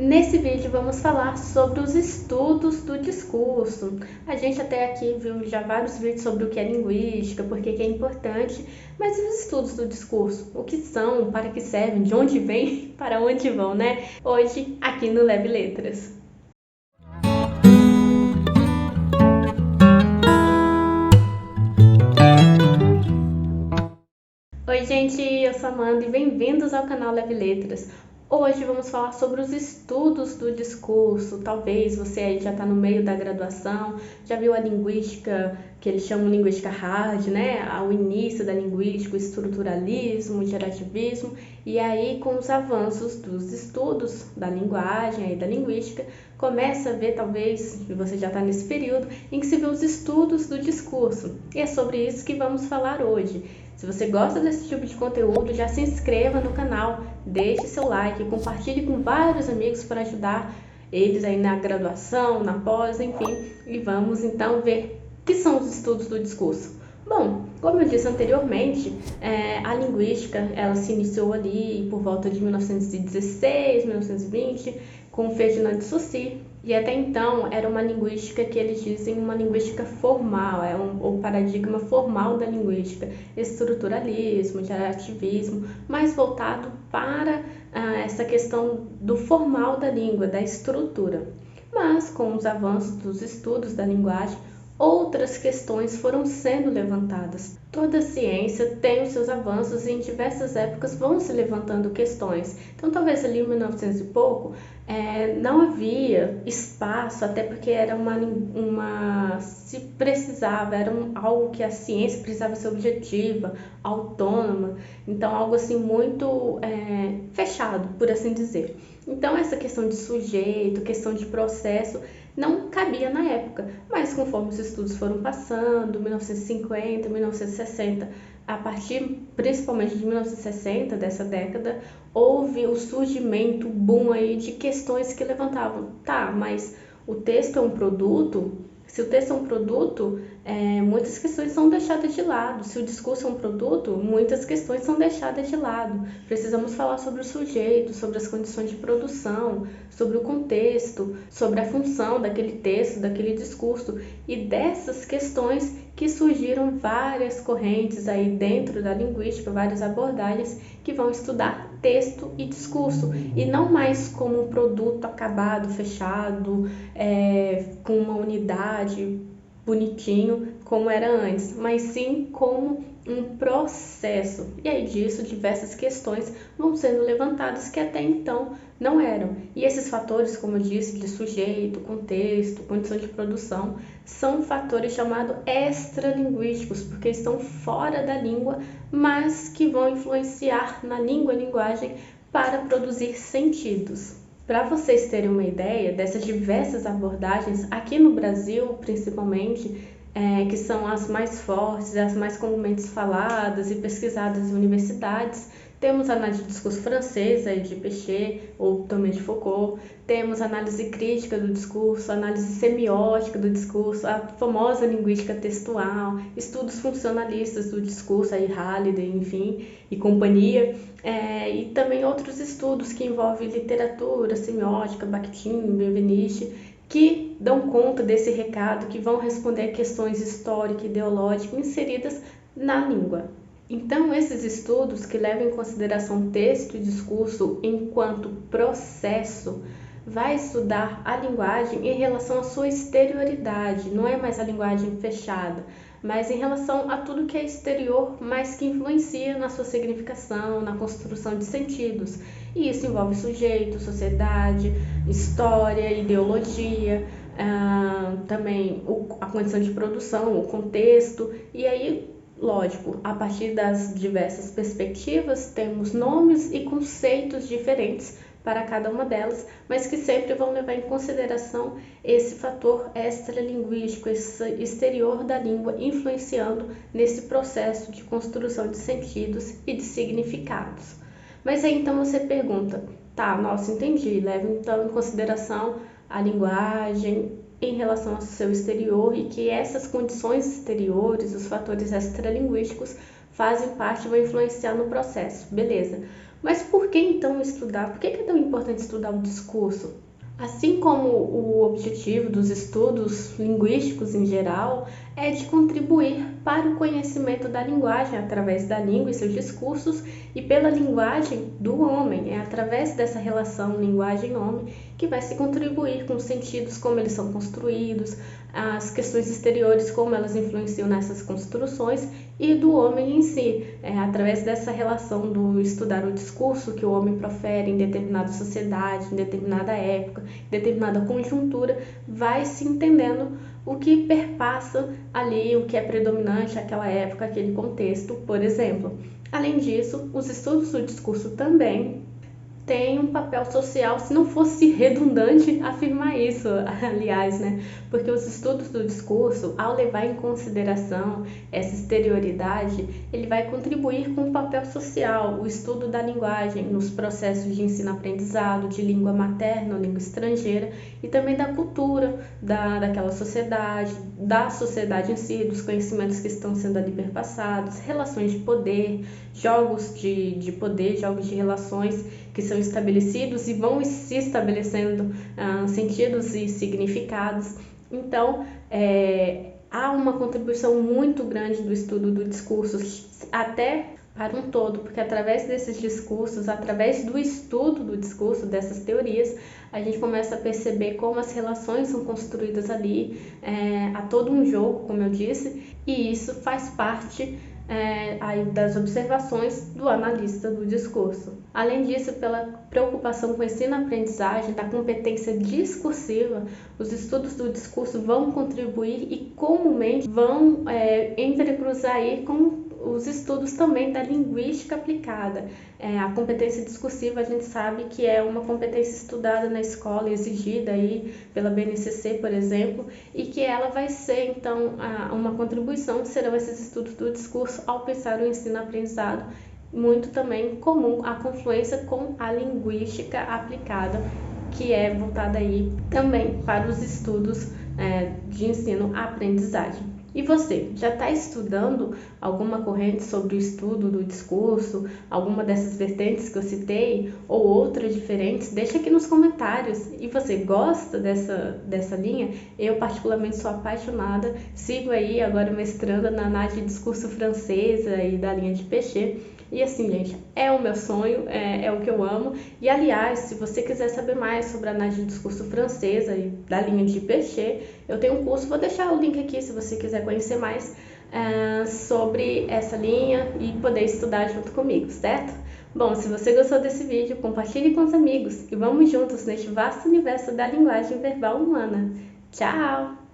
Nesse vídeo vamos falar sobre os estudos do discurso. A gente até aqui viu já vários vídeos sobre o que é linguística, por que é importante, mas e os estudos do discurso? O que são, para que servem, de onde vêm, para onde vão, né? Hoje, aqui no Leve Letras. Oi gente, eu sou a Amanda e bem-vindos ao canal Leve Letras. Hoje vamos falar sobre os estudos do discurso. Talvez você aí já está no meio da graduação, já viu a linguística, que eles chamam linguística hard, né? Ao início da linguística, o estruturalismo, o gerativismo, e aí com os avanços dos estudos da linguagem e da linguística, começa a ver, talvez, você já está nesse período, em que se vê os estudos do discurso. E é sobre isso que vamos falar hoje. Se você gosta desse tipo de conteúdo, já se inscreva no canal, deixe seu like, compartilhe com vários amigos para ajudar eles aí na graduação, na pós, enfim. E vamos então ver o que são os estudos do discurso. Bom, como eu disse anteriormente, a linguística ela se iniciou ali por volta de 1916, 1920, com Ferdinand de Saussure, e até então era uma linguística que eles dizem uma linguística formal, o paradigma formal da linguística, estruturalismo, gerativismo, mais voltado para essa questão do formal da língua, da estrutura. Mas com os avanços dos estudos da linguagem, outras questões foram sendo levantadas. Toda ciência tem os seus avanços e em diversas épocas vão se levantando questões. Então, talvez ali em 1900 e pouco, não havia espaço, até porque era se precisava, era algo que a ciência precisava ser objetiva, autônoma, então algo assim muito fechado, por assim dizer. Então, essa questão de sujeito, questão de processo, não cabia na época, mas conforme os estudos foram passando, 1950, 1960, a partir principalmente de 1960, dessa década, houve o surgimento, o boom aí de questões que levantavam, tá, mas o texto é um produto? Se o texto é um produto, muitas questões são deixadas de lado. Se o discurso é um produto, muitas questões são deixadas de lado. Precisamos falar sobre o sujeito, sobre as condições de produção, sobre o contexto, sobre a função daquele texto, daquele discurso. E dessas questões que surgiram várias correntes aí dentro da linguística, várias abordagens que vão estudar texto e discurso, e não mais como um produto acabado, fechado, com uma unidade bonitinho como era antes, mas sim como um processo. E aí disso diversas questões vão sendo levantadas que até então não eram. E esses fatores, como eu disse, de sujeito, contexto, condição de produção, são fatores chamados extralinguísticos, porque estão fora da língua, mas que vão influenciar na língua e linguagem para produzir sentidos. Para vocês terem uma ideia dessas diversas abordagens, aqui no Brasil, principalmente, que são as mais fortes, as mais comumente faladas e pesquisadas em universidades, temos a análise de discurso francesa de Péchet ou também de Foucault, temos a análise crítica do discurso, a análise semiótica do discurso, a famosa linguística textual, estudos funcionalistas do discurso, aí Halliday, enfim, e companhia, e também outros estudos que envolvem literatura, semiótica, Bakhtin, Benveniste, que dão conta desse recado, que vão responder a questões históricas e ideológicas inseridas na língua. Então, esses estudos que levam em consideração texto e discurso enquanto processo, vai estudar a linguagem em relação à sua exterioridade, não é mais a linguagem fechada, mas em relação a tudo que é exterior, mas que influencia na sua significação, na construção de sentidos. E isso envolve sujeito, sociedade, história, ideologia, também a condição de produção, o contexto, e aí, lógico, a partir das diversas perspectivas, temos nomes e conceitos diferentes para cada uma delas, mas que sempre vão levar em consideração esse fator extralinguístico, esse exterior da língua, influenciando nesse processo de construção de sentidos e de significados. Mas aí então você pergunta, tá, nossa, entendi, leva então em consideração a linguagem em relação ao seu exterior e que essas condições exteriores, os fatores extralinguísticos, fazem parte e vão influenciar no processo, beleza. Mas por que então estudar? Por que é tão importante estudar o discurso? Assim como o objetivo dos estudos linguísticos em geral é de contribuir para o conhecimento da linguagem através da língua e seus discursos e pela linguagem do homem, é através dessa relação linguagem-homem que vai se contribuir com os sentidos, como eles são construídos, as questões exteriores, como elas influenciam nessas construções e do homem em si, através dessa relação do estudar o discurso que o homem profere em determinada sociedade, em determinada época, em determinada conjuntura, vai se entendendo o que perpassa ali, o que é predominante naquela época, aquele contexto, por exemplo. Além disso, os estudos do discurso também tem um papel social, se não fosse redundante afirmar isso, aliás, né? Porque os estudos do discurso, ao levar em consideração essa exterioridade, ele vai contribuir com o papel social, o estudo da linguagem nos processos de ensino-aprendizado, de língua materna ou língua estrangeira, e também da cultura daquela sociedade, da sociedade em si, dos conhecimentos que estão sendo ali perpassados, relações de poder, jogos de poder, jogos de relações que são estabelecidos e vão se estabelecendo sentidos e significados. Então, há uma contribuição muito grande do estudo do discurso, até para um todo, porque através desses discursos, através do estudo do discurso, dessas teorias, a gente começa a perceber como as relações são construídas ali, há todo um jogo, como eu disse, e isso faz parte aí das observações do analista do discurso. Além disso, pela preocupação com o ensino-aprendizagem, da competência discursiva, os estudos do discurso vão contribuir e comumente vão entrecruzar aí com os estudos também da linguística aplicada. A competência discursiva a gente sabe que é uma competência estudada na escola, exigida aí pela BNCC, por exemplo, e que ela vai ser, então, uma contribuição, serão esses estudos do discurso ao pensar o ensino-aprendizado, muito também comum a confluência com a linguística aplicada, que é voltada aí também para os estudos de ensino-aprendizagem. E você, já está estudando alguma corrente sobre o estudo do discurso, alguma dessas vertentes que eu citei, ou outras diferentes? Deixa aqui nos comentários. E você gosta dessa linha? Eu particularmente sou apaixonada, sigo aí agora mestrando na análise de discurso francesa e da linha de Péchet. E assim, gente, é o meu sonho, é o que eu amo. E aliás, se você quiser saber mais sobre a análise de discurso francesa e da linha de Péchet, eu tenho um curso, vou deixar o link aqui se você quiser conhecer mais sobre essa linha e poder estudar junto comigo, certo? Bom, se você gostou desse vídeo, compartilhe com os amigos e vamos juntos neste vasto universo da linguagem verbal humana. Tchau!